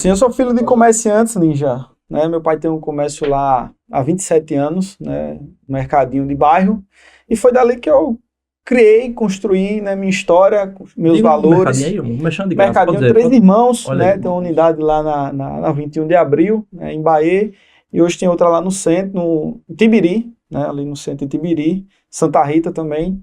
Sim, eu sou filho de comerciantes, Ninja. Né? Meu pai tem um comércio lá há 27 anos, né? Um mercadinho de bairro. E foi dali que eu criei, construí, né, minha história, meus Diga um mercadinho valores. aí, um merchan de graça, pode Mercadinho dizer. Três Irmãos, Olha né? aí. Tem uma unidade lá na 21 de abril, né, em Bahia. E hoje tem outra lá no centro, no Tibiri, né? Ali no centro de Tibiri, Santa Rita também.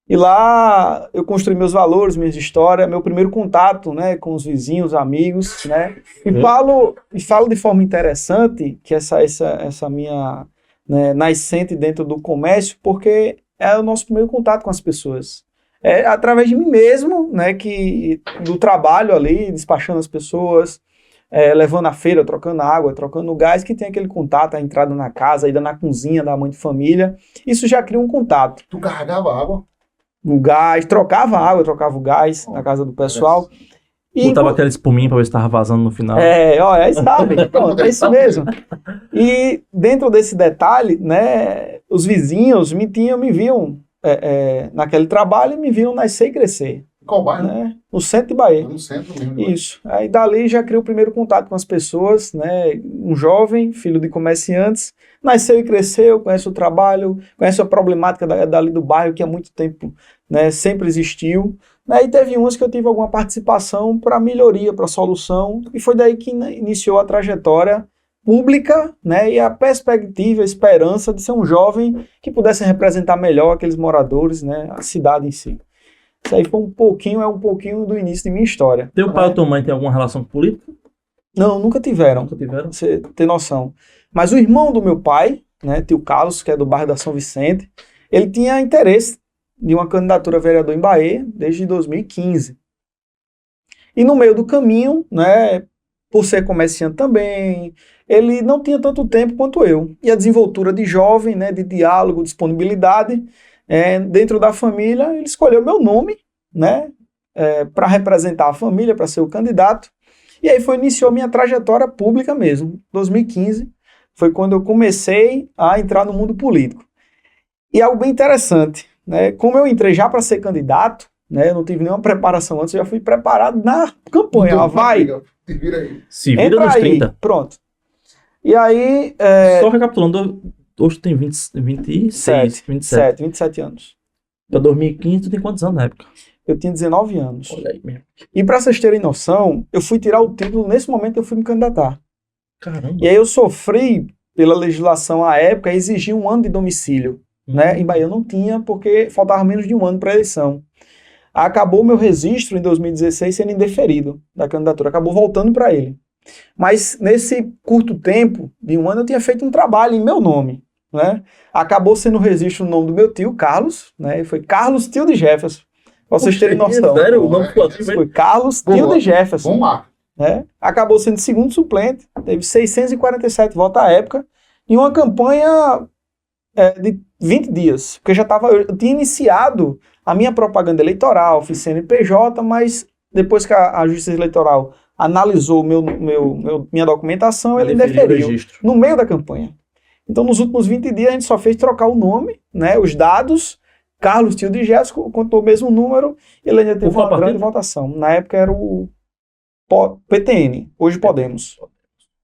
E lá eu construí meus valores, minhas histórias, meu primeiro contato, né, com os vizinhos, amigos, né? E falo de forma interessante que essa minha, né, nascente dentro do comércio, porque é o nosso primeiro contato com as pessoas. É através de mim mesmo, né, do trabalho ali, despachando as pessoas, levando a feira, trocando água, trocando gás, que tem aquele contato, a entrada na casa, a ida na cozinha da mãe de família. Isso já cria um contato. Tu carregava água? O gás, trocava água, trocava o gás na casa do pessoal. E, Botava aquela espuminha pra ver se tava vazando no final. olha, aí sabe, pronto, é isso mesmo. E dentro desse detalhe, né, os vizinhos me viam naquele trabalho e me viam nascer e crescer. Qual bairro? Né, no centro de Bahia. No centro mesmo. Isso. Aí dali já criei o primeiro contato com as pessoas, né? Um jovem, filho de comerciantes, nasceu e cresceu, conhece o trabalho, conhece a problemática dali do bairro, que há muito tempo, né, sempre existiu. Né? E teve umas que eu tive alguma participação para melhoria, para solução, e foi daí que iniciou a trajetória pública, né? E a perspectiva, a esperança de ser um jovem que pudesse representar melhor aqueles moradores, né? A cidade em si. Isso aí foi um pouquinho do início de minha história. Teu pai ou tua mãe tem alguma relação com política? Não, nunca tiveram. Nunca tiveram? Pra você ter noção. Mas o irmão do meu pai, né, tio Carlos, que é do bairro da São Vicente, ele tinha interesse de uma candidatura a vereador em Bahia desde 2015. E no meio do caminho, né, por ser comerciante também, ele não tinha tanto tempo quanto eu. E a desenvoltura de jovem, né, de diálogo, disponibilidade, dentro da família, ele escolheu meu nome, né, para representar a família, para ser o candidato. E aí iniciou minha trajetória pública mesmo. 2015 foi quando eu comecei a entrar no mundo político. E algo bem interessante, né, como eu entrei já para ser candidato, né, eu não tive nenhuma preparação antes, eu já fui preparado na campanha. Então, Vai, te vira aí. Se vira entra nos aí, 30. pronto. E aí, Só recapitulando, hoje tu tem 26, 27 anos. Pra 2015, tu tem quantos anos na época? Eu tinha 19 anos. Olha aí mesmo. E para vocês terem noção, eu fui tirar o título, nesse momento eu fui me candidatar. Caramba. E aí eu sofri, pela legislação à época, exigir 1 ano de domicílio. Né? Em Bahia eu não tinha, porque faltava menos de 1 ano para a eleição. Acabou meu registro em 2016 sendo indeferido da candidatura, acabou voltando para ele. Mas nesse curto tempo, de 1 ano, eu tinha feito um trabalho em meu nome. Né? Acabou sendo o registro no nome do meu tio, Carlos, né? Foi Carlos, tio de Jefferson, para vocês terem noção. Sério? O nome ficou assim, Foi Carlos, tio de Jefferson. Vamos lá. Né? Acabou sendo segundo suplente, teve 647 votos à época, em uma campanha de 20 dias, porque eu tinha iniciado a minha propaganda eleitoral, fiz CNPJ, mas depois que a Justiça Eleitoral analisou minha documentação, ele indeferiu no meio da campanha. Então, nos últimos 20 dias, a gente só fez trocar o nome, né, os dados, Carlos Tio de Jéssico contou o mesmo número, ele ainda teve uma grande votação. Na época era o PTN, hoje Podemos.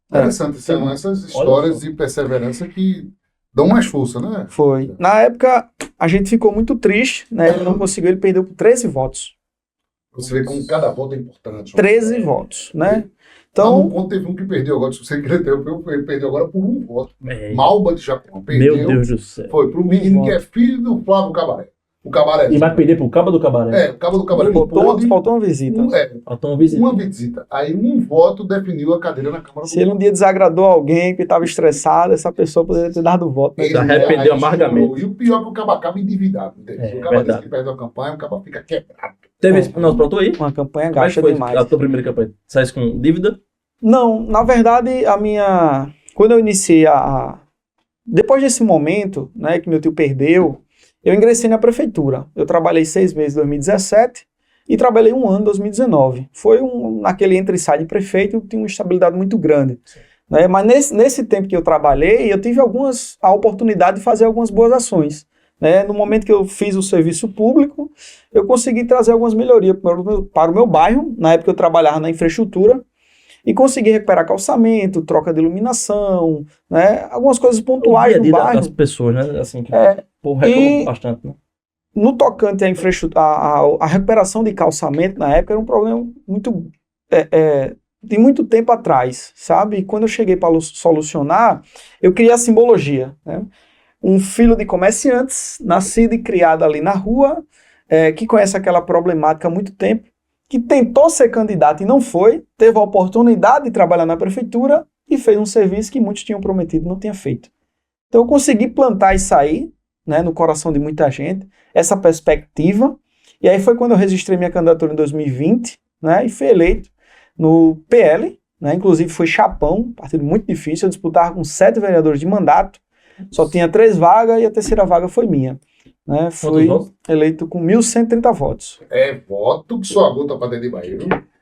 Interessante, são essas histórias de perseverança que dão mais força, né? Foi. Na época, a gente ficou muito triste, né? Ele não conseguiu, ele perdeu por 13 votos. Você vê como cada voto é importante. 13 votos, né? Então, Então, ponto, teve um que perdeu agora, se você querer ter, ele perdeu agora por 1 voto. É. Malba de Japão. Perdeu. Meu Deus do céu. Foi pro menino que é filho do Flávio Cabaré. O Cabaré. E vai perder pro Cabo do Cabaré? O Cabo do Cabaré. faltou uma visita. Faltou uma visita. Uma visita. Aí 1 voto definiu a cadeira na Câmara. Se ele um dia desagradou alguém que estava estressado, essa pessoa poderia ter dado o voto. Né? Se arrependeu amargamente. E o pior é que o Cabo acaba endividado. O Cabo diz que perde a campanha, o Cabo fica quebrado. Teve não, pronto aí? Uma campanha Como é que gasta foi demais. a tua primeira campanha? Saísse com dívida? Não, na verdade, quando eu iniciei depois desse momento, né, que meu tio perdeu, eu ingressei na prefeitura. Eu trabalhei 6 meses em 2017 e trabalhei 1 ano em 2019. Foi naquele entre e sai de prefeito, eu tinha uma estabilidade muito grande. Né? Mas nesse tempo que eu trabalhei, eu tive a oportunidade de fazer algumas boas ações. Né? No momento que eu fiz o serviço público, eu consegui trazer algumas melhorias para o meu bairro. Na época eu trabalhava na infraestrutura. e consegui recuperar calçamento, troca de iluminação, né? Algumas coisas pontuais dia a no dia bairro. das pessoas, né? Assim, que pô, E- reclama bastante, né? No tocante à infraestrutura, a recuperação de calçamento na época era um problema muito de muito tempo atrás, sabe? E quando eu cheguei para solucionar, eu criei a simbologia, né? Um filho de comerciantes, nascido e criado ali na rua, que conhece aquela problemática há muito tempo, que tentou ser candidato e não foi, teve a oportunidade de trabalhar na prefeitura e fez um serviço que muitos tinham prometido e não tinha feito. Então eu consegui plantar isso aí, né, no coração de muita gente, essa perspectiva, e aí foi quando eu registrei minha candidatura em 2020, né, e fui eleito no PL, né, inclusive foi chapão, partido muito difícil, eu disputava com 7 vereadores de mandato, só tinha 3 vagas e a terceira vaga foi minha. Né, fui eleito com 1.130 votos. É voto que sua gota para dentro de Bahia.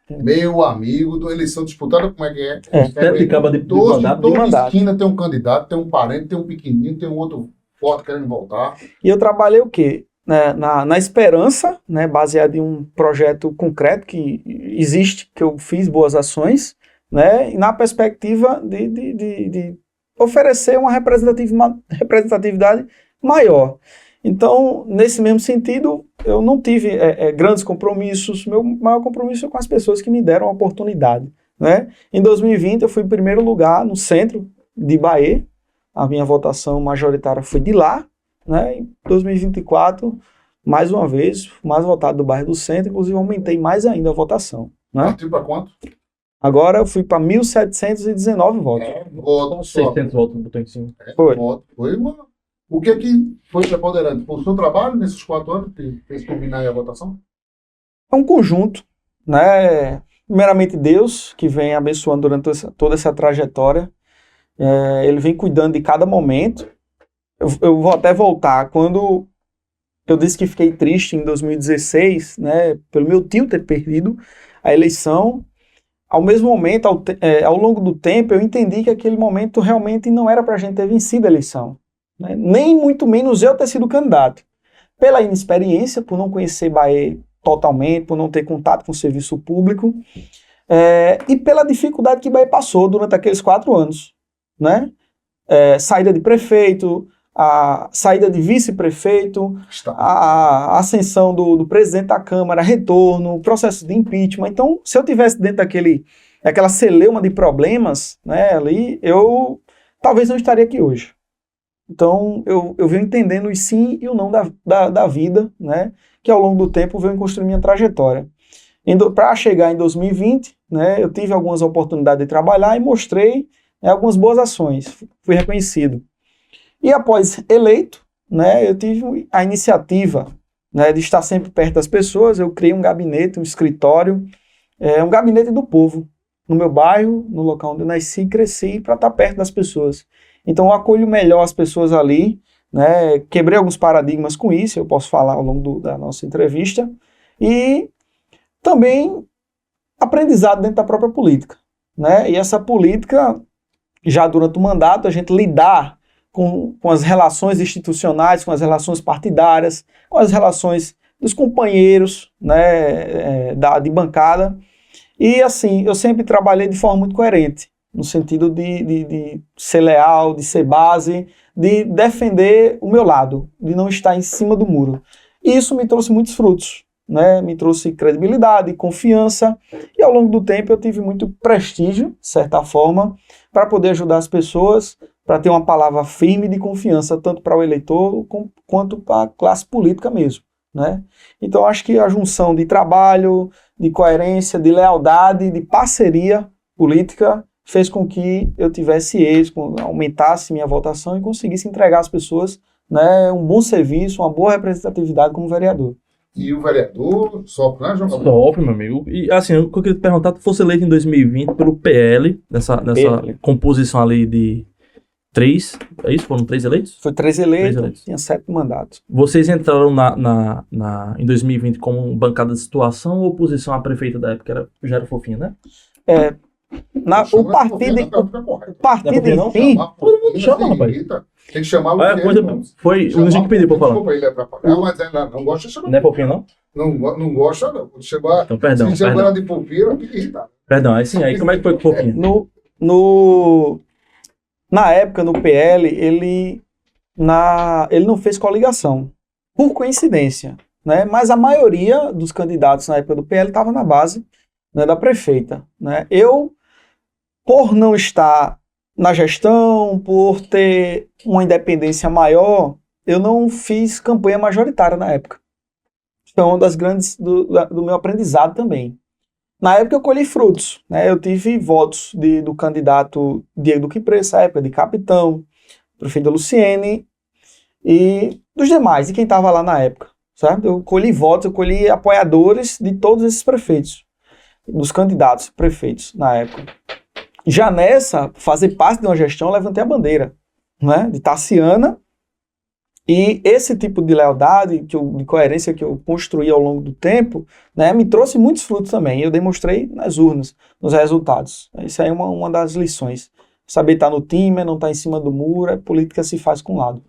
Meu amigo, de uma eleição disputada, como é que é? Sete acaba de mandato. Toda esquina tem um candidato, tem um parente, tem um pequenininho, tem um outro forte querendo voltar. E eu trabalhei o quê? Na esperança, né, baseado em um projeto concreto que existe, que eu fiz boas ações, né, e na perspectiva de oferecer uma representatividade maior. Então, nesse mesmo sentido, eu não tive grandes compromissos. Meu maior compromisso é com as pessoas que me deram a oportunidade. Né? Em 2020, eu fui em primeiro lugar no centro de Bahia. A minha votação majoritária foi de lá. Né? Em 2024, mais uma vez, mais votado do bairro do centro. Inclusive, aumentei mais ainda a votação. Né? Partiu para quanto? Agora eu fui para 1.719 votos. Voto. 600 votos botou em cima. Foi uma... O que foi preponderante? Por seu trabalho nesses 4 anos que fez combinar a votação? É um conjunto, né? Primeiramente Deus, que vem abençoando durante toda essa trajetória. Ele vem cuidando de cada momento. Eu vou até voltar. Quando eu disse que fiquei triste em 2016, né? Pelo meu tio ter perdido a eleição, ao mesmo momento, ao longo do tempo, eu entendi que aquele momento realmente não era para a gente ter vencido a eleição. Né? Nem muito menos eu ter sido candidato. Pela inexperiência, por não conhecer Bahia totalmente, por não ter contato com o serviço público, e pela dificuldade que Bahia passou durante aqueles 4 anos. Né? Saída de prefeito, a saída de vice-prefeito, a ascensão do presidente da Câmara, retorno, processo de impeachment. Então, se eu tivesse dentro daquela celeuma de problemas, né, ali, eu talvez não estaria aqui hoje. Então, eu venho entendendo o sim e o não da vida, né, que ao longo do tempo venho construir minha trajetória. Para chegar em 2020, né, eu tive algumas oportunidades de trabalhar e mostrei algumas boas ações, fui reconhecido. E após eleito, né, eu tive a iniciativa, né, de estar sempre perto das pessoas. Eu criei um gabinete, um escritório, um gabinete do povo, no meu bairro, no local onde eu nasci e cresci, para estar perto das pessoas. Então eu acolho melhor as pessoas ali, né, quebrei alguns paradigmas com isso, eu posso falar ao longo da nossa entrevista, e também aprendizado dentro da própria política. Né, e essa política, já durante o mandato, a gente lidar com as relações institucionais, com as relações partidárias, com as relações dos companheiros, né, de bancada. E assim, eu sempre trabalhei de forma muito coerente, no sentido de ser leal, de ser base, de defender o meu lado, de não estar em cima do muro. E isso me trouxe muitos frutos, né? Me trouxe credibilidade, confiança, e ao longo do tempo eu tive muito prestígio, de certa forma, para poder ajudar as pessoas, para ter uma palavra firme de confiança, tanto para o eleitor quanto para a classe política mesmo. Né? Então acho que a junção de trabalho, de coerência, de lealdade, de parceria política fez com que eu tivesse êxito, aumentasse minha votação e conseguisse entregar às pessoas, né, um bom serviço, uma boa representatividade como vereador. E o vereador sofre, né, João? Sofre, meu amigo. E assim, o que eu queria te perguntar, tu fosse eleito em 2020 pelo PL, nessa composição ali de 3, é isso? Foram 3 eleitos? Foi 3 eleitos, tinha 7 mandatos. Vocês entraram em 2020 como bancada de situação ou oposição à prefeita da época? Já era fofinha, né? O partido em si... Todo mundo chama, rapaz. Tem que chamar o foi o Luizinho que pediu pra falar. Desculpa, ele é pra pagar, mas ela não gosta de chamar. Não é fofinho, não? Não gosta, não. Chamar, então, perdão. Se chamar ela de fofinha, ela fica irritada. Perdão, aí como é que foi, Pouquinho? Na época, no PL, ele não fez coligação, por coincidência, né? Mas a maioria dos candidatos na época do PL estava na base, né, da prefeita, né? Eu, por não estar na gestão, por ter uma independência maior, eu não fiz campanha majoritária na época. Isso é uma das grandes do meu aprendizado também. Na época eu colhi frutos, né? Eu tive votos do candidato Diego Duque Preço, na época de capitão, prefeito Luciene e dos demais, de quem estava lá na época, certo? Eu colhi votos, eu colhi apoiadores de todos esses prefeitos, dos candidatos prefeitos na época. Já nessa, fazer parte de uma gestão, eu levantei a bandeira, né? De Tassiana. E esse tipo de lealdade, de coerência que eu construí ao longo do tempo, né, me trouxe muitos frutos também. Eu demonstrei nas urnas, nos resultados. Isso aí é uma das lições. Saber estar no time, não estar em cima do muro, política se faz com lado.